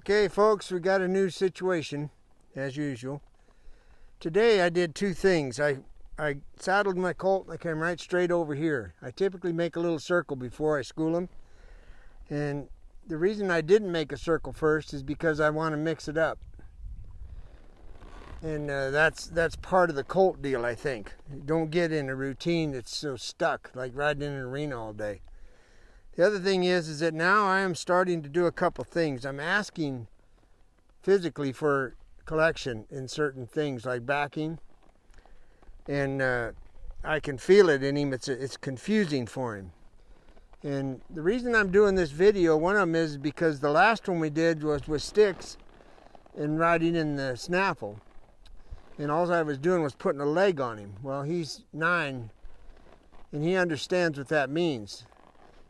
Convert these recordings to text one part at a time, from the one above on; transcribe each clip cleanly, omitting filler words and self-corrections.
Okay, folks, we got a new situation, as usual. Today I did two things. I saddled my colt and I came right straight over here. I typically make a little circle before I school him. And the reason I didn't make a circle first is because I want to mix it up. And that's part of the colt deal, I think. You don't get in a routine that's so stuck, like riding in an arena all day. The other thing is that now I am starting to do a couple things. I'm asking physically for collection in certain things like backing, and I can feel it in him. It's confusing for him. And the reason I'm doing this video, one of them is because the last one we did was with sticks and riding in the snaffle, and all I was doing was putting a leg on him. Well, he's 9 and he understands what that means.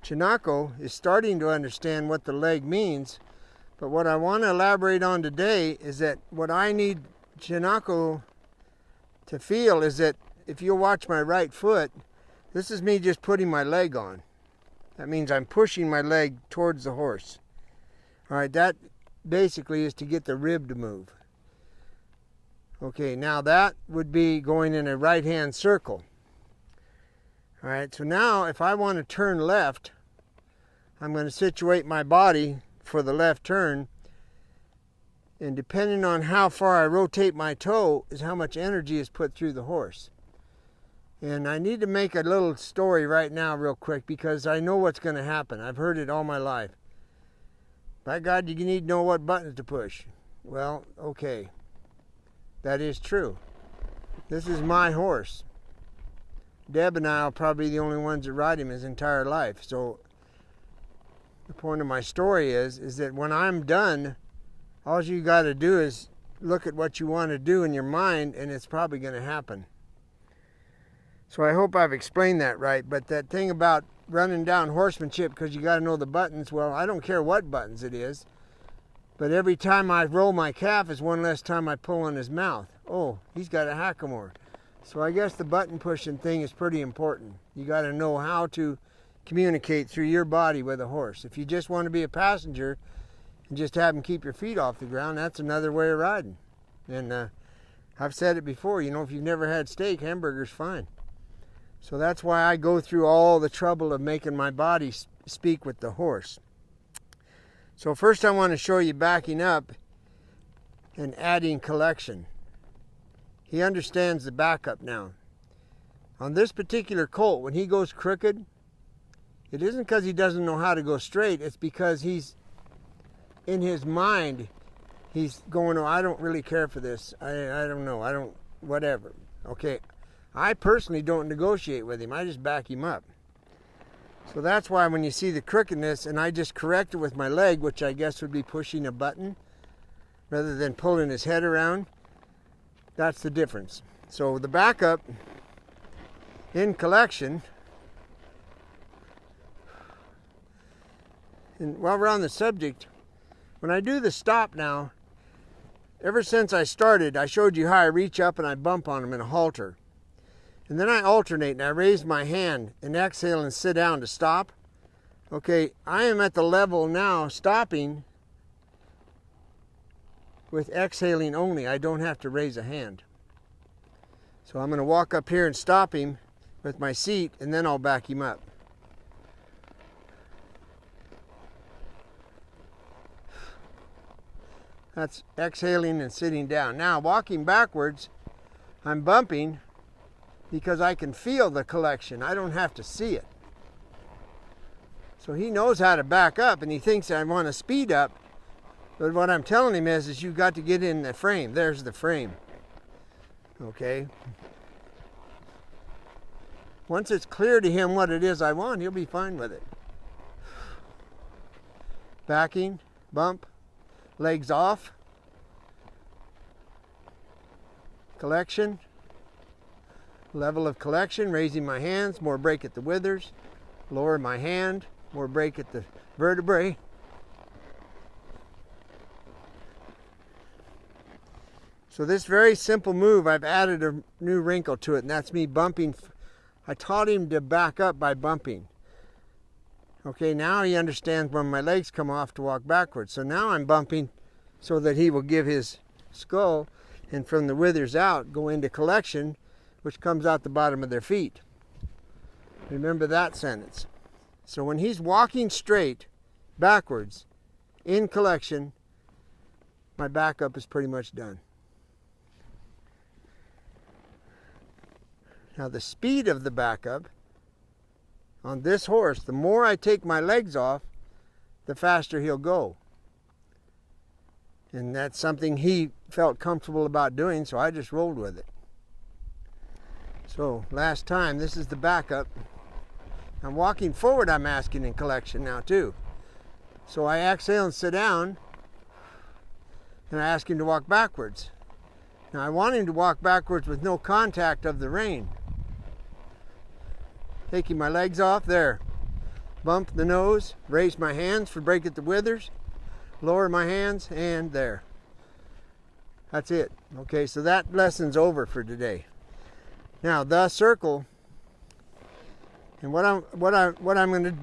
Chinaco is starting to understand what the leg means, but what I want to elaborate on today is that what I need Chinaco to feel is that if you'll watch my right foot, this is me just putting my leg on. That means I'm pushing my leg towards the horse. All right, that basically is to get the rib to move. Okay, now that would be going in a right-hand circle. All right, so now if I want to turn left, I'm going to situate my body for the left turn. And depending on how far I rotate my toe is how much energy is put through the horse. And I need to make a little story right now real quick because I know what's going to happen. I've heard it all my life. By God, you need to know what buttons to push. Well, okay. That is true. This is my horse. Deb and I will probably be the only ones that ride him his entire life. So the point of my story is that when I'm done, all you got to do is look at what you want to do in your mind, and it's probably going to happen. So I hope I've explained that right. But that thing about running down horsemanship because you got to know the buttons, well, I don't care what buttons it is. But every time I roll my calf is one less time I pull on his mouth. Oh, he's got a hackamore. So I guess the button pushing thing is pretty important. You got to know how to communicate through your body with a horse. If you just want to be a passenger and just have him keep your feet off the ground, that's another way of riding. And I've said it before, you know, if you've never had steak, hamburger's fine. So that's why I go through all the trouble of making my body speak with the horse. So first I want to show you backing up and adding collection. He understands the backup now. On this particular colt, when he goes crooked, it isn't because he doesn't know how to go straight. It's because he's, in his mind, he's going, oh, I don't really care for this. I don't know. Whatever. Okay. I personally don't negotiate with him. I just back him up. So that's why when you see the crookedness, and I just correct it with my leg, which I guess would be pushing a button, rather than pulling his head around, that's the difference. So the backup in collection, and while we're on the subject, when I do the stop now, ever since I started, I showed you how I reach up and I bump on him in a halter. And then I alternate and I raise my hand and exhale and sit down to stop. Okay, I am at the level now stopping with exhaling only. I don't have to raise a hand. So I'm going to walk up here and stop him with my seat, and then I'll back him up. That's exhaling and sitting down. Now walking backwards, I'm bumping because I can feel the collection. I don't have to see it. So he knows how to back up, and he thinks I want to speed up. But what I'm telling him is you've got to get in the frame. There's the frame. Okay? Once it's clear to him what it is I want, he'll be fine with it. Backing, bump, legs off, collection, level of collection, raising my hands, more break at the withers, lower my hand, more break at the vertebrae. So this very simple move, I've added a new wrinkle to it, and that's me bumping. I taught him to back up by bumping. Okay, now he understands when my legs come off to walk backwards. So now I'm bumping so that he will give his skull, and from the withers out go into collection, which comes out the bottom of their feet. Remember that sentence. So when he's walking straight backwards in collection, my backup is pretty much done. Now the speed of the backup on this horse, the more I take my legs off, the faster he'll go. And that's something he felt comfortable about doing, so I just rolled with it. So last time, this is the backup. I'm walking forward, I'm asking in collection now too. So I exhale and sit down, and I ask him to walk backwards. Now I want him to walk backwards with no contact of the rein. Taking my legs off, there. Bump the nose, raise my hands for break at the withers, lower my hands, and there. That's it. Okay, so that lesson's over for today. Now the circle, and what I'm going to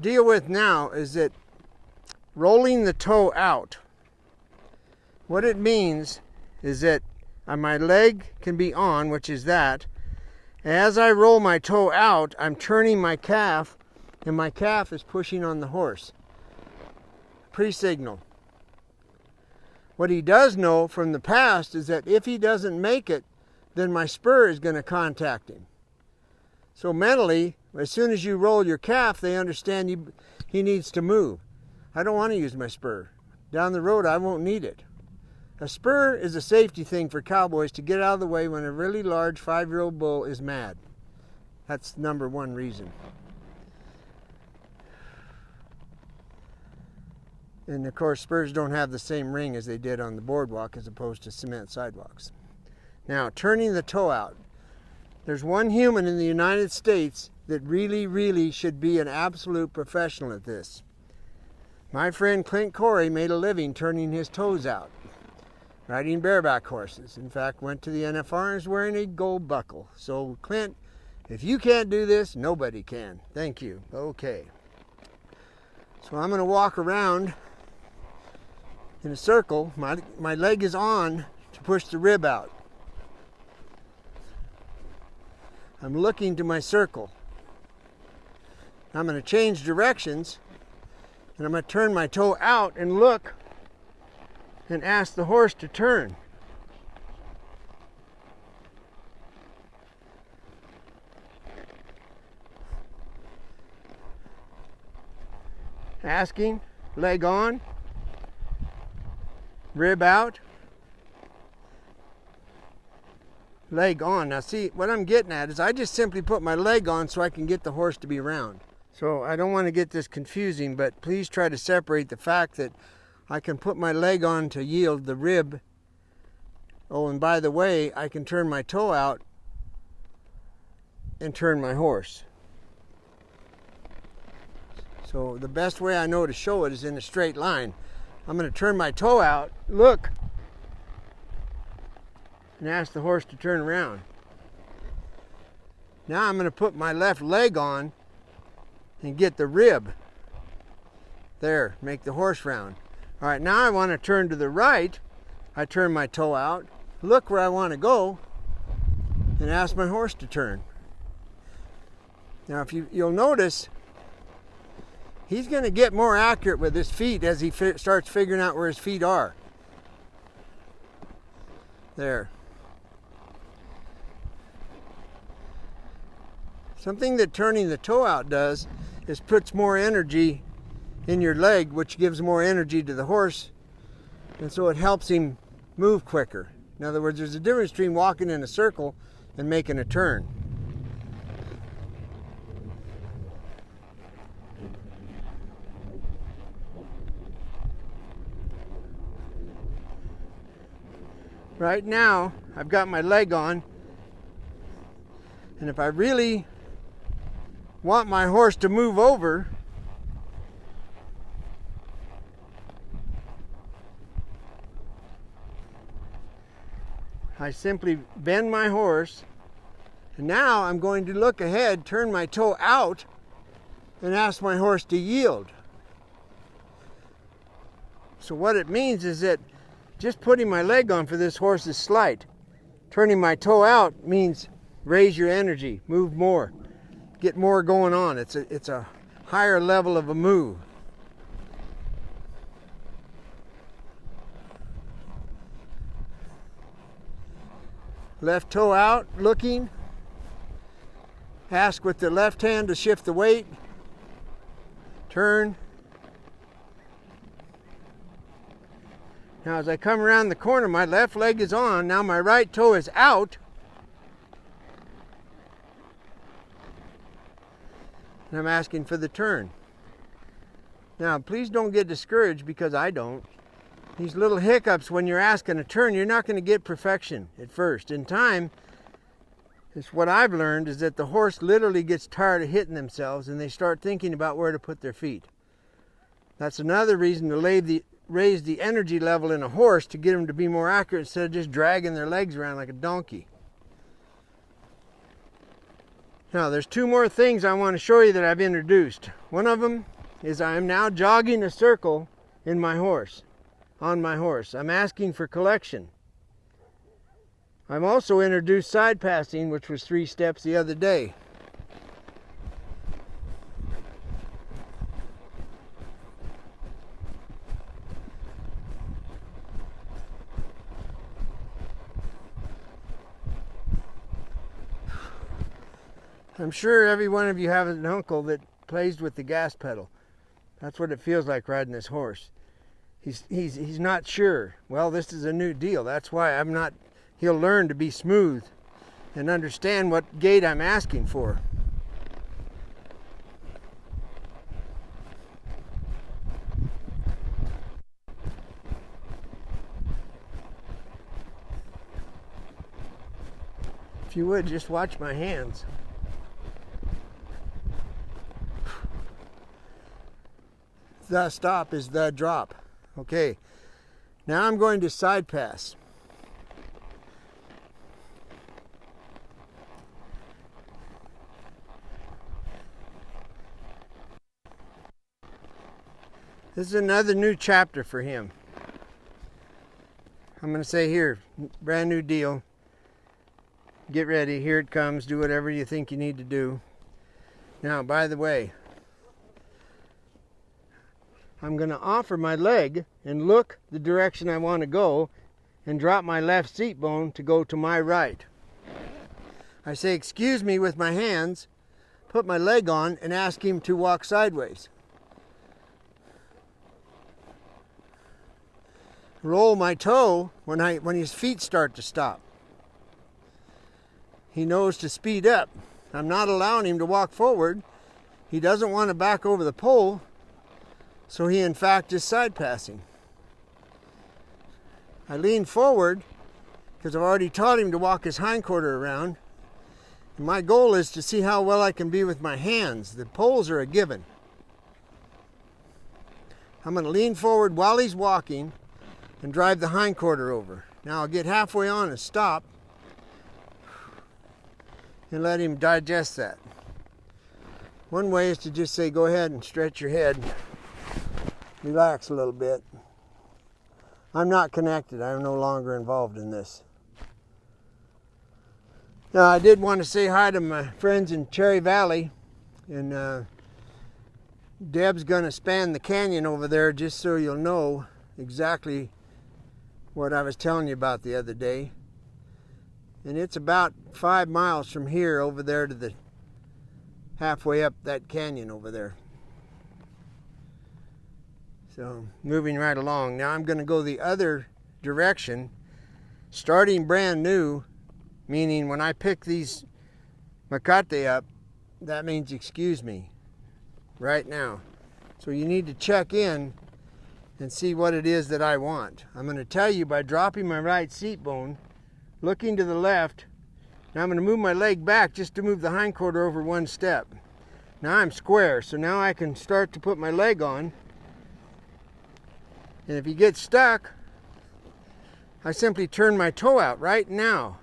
deal with now is that rolling the toe out. What it means is that my leg can be on, which is that. As I roll my toe out, I'm turning my calf, and my calf is pushing on the horse. Pre-signal. What he does know from the past is that if he doesn't make it, then my spur is going to contact him. So mentally, as soon as you roll your calf, they understand he needs to move. I don't want to use my spur. Down the road, I won't need it. A spur is a safety thing for cowboys to get out of the way when a really large 5-year-old bull is mad. That's number one reason. And of course, spurs don't have the same ring as they did on the boardwalk as opposed to cement sidewalks. Now, turning the toe out. There's one human in the United States that really should be an absolute professional at this. My friend Clint Corey made a living turning his toes out, riding bareback horses. In fact, went to the NFR and is wearing a gold buckle. So Clint, if you can't do this, nobody can. Thank you. Okay. So I'm going to walk around in a circle. My leg is on to push the rib out. I'm looking to my circle. I'm going to change directions, and I'm going to turn my toe out and look and ask the horse to turn. Asking, leg on, rib out, leg on. Now see, what I'm getting at is I just simply put my leg on so I can get the horse to be round. So I don't want to get this confusing, but please try to separate the fact that I can put my leg on to yield the rib. Oh, and by the way, I can turn my toe out and turn my horse. So the best way I know to show it is in a straight line. I'm going to turn my toe out, look, and ask the horse to turn around. Now I'm going to put my left leg on and get the rib. There, make the horse round. All right, now I want to turn to the right. I turn my toe out, look where I want to go, and ask my horse to turn. Now if you'll notice, he's going to get more accurate with his feet as he starts figuring out where his feet are. There. Something that turning the toe out does is puts more energy in your leg, which gives more energy to the horse, and so it helps him move quicker. In other words, there's a difference between walking in a circle and making a turn. Right now, I've got my leg on, and if I really want my horse to move over, I simply bend my horse, and now I'm going to look ahead, turn my toe out, and ask my horse to yield. So what it means is that just putting my leg on for this horse is slight. Turning my toe out means raise your energy, move more, get more going on. It's a higher level of a move. Left toe out, looking. Ask with the left hand to shift the weight. Turn. Now as I come around the corner, my left leg is on. Now my right toe is out. And I'm asking for the turn. Now please don't get discouraged, because I don't. These little hiccups when you're asking a turn, you're not going to get perfection at first. In time, it's what I've learned is that the horse literally gets tired of hitting themselves and they start thinking about where to put their feet. That's another reason to raise the energy level in a horse, to get them to be more accurate instead of just dragging their legs around like a donkey. Now there's two more things I want to show you that I've introduced. One of them is I am now jogging a circle in my horse. On my horse. I'm asking for collection. I've also introduced side passing, which was 3 steps the other day. I'm sure every one of you have an uncle that plays with the gas pedal. That's what it feels like riding this horse. He's not sure. Well, this is a new deal. That's why he'll learn to be smooth and understand what gait I'm asking for. If you would, just watch my hands. The stop is the drop. Okay, now I'm going to side pass. This is another new chapter for him. I'm going to say, here, brand new deal. Get ready, here it comes, do whatever you think you need to do. Now, by the way, I'm going to offer my leg and look the direction I want to go and drop my left seat bone to go to my right. I say excuse me with my hands, put my leg on, and ask him to walk sideways. Roll my toe when his feet start to stop. He knows to speed up. I'm not allowing him to walk forward. He doesn't want to back over the pole. So he, in fact, is side passing. I lean forward because I've already taught him to walk his hindquarter around. And my goal is to see how well I can be with my hands. The poles are a given. I'm going to lean forward while he's walking and drive the hindquarter over. Now I'll get halfway on and stop and let him digest that. One way is to just say, go ahead and stretch your head. Relax a little bit. I'm not connected. I'm no longer involved in this. Now, I did want to say hi to my friends in Cherry Valley. And Deb's going to span the canyon over there, just so you'll know exactly what I was telling you about the other day. And it's about 5 miles from here over there to the halfway up that canyon over there. So moving right along. Now I'm going to go the other direction, starting brand new, meaning when I pick these Puckett up, that means excuse me right now. So you need to check in and see what it is that I want. I'm going to tell you by dropping my right seat bone, looking to the left. Now I'm going to move my leg back just to move the hindquarter over 1 step. Now I'm square, so now I can start to put my leg on. And if you get stuck, I simply turn my toe out right now.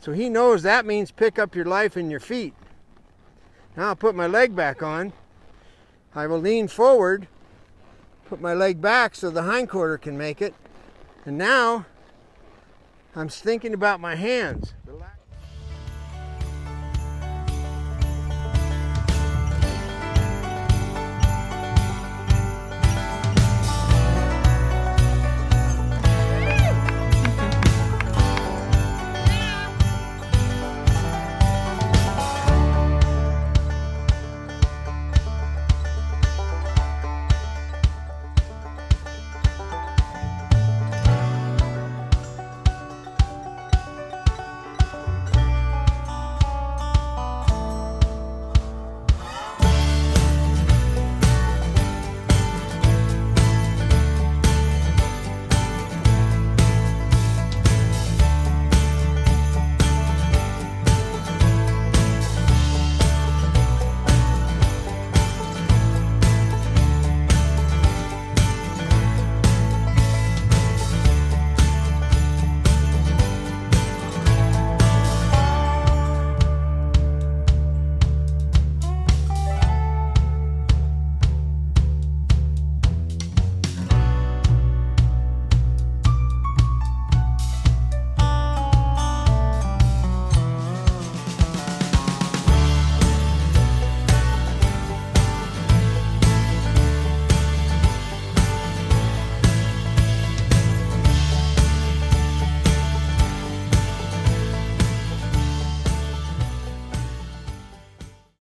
So he knows that means pick up your life in your feet. Now I'll put my leg back on. I will lean forward put my leg back so the hind quarter can make it. And now I'm thinking about my hands.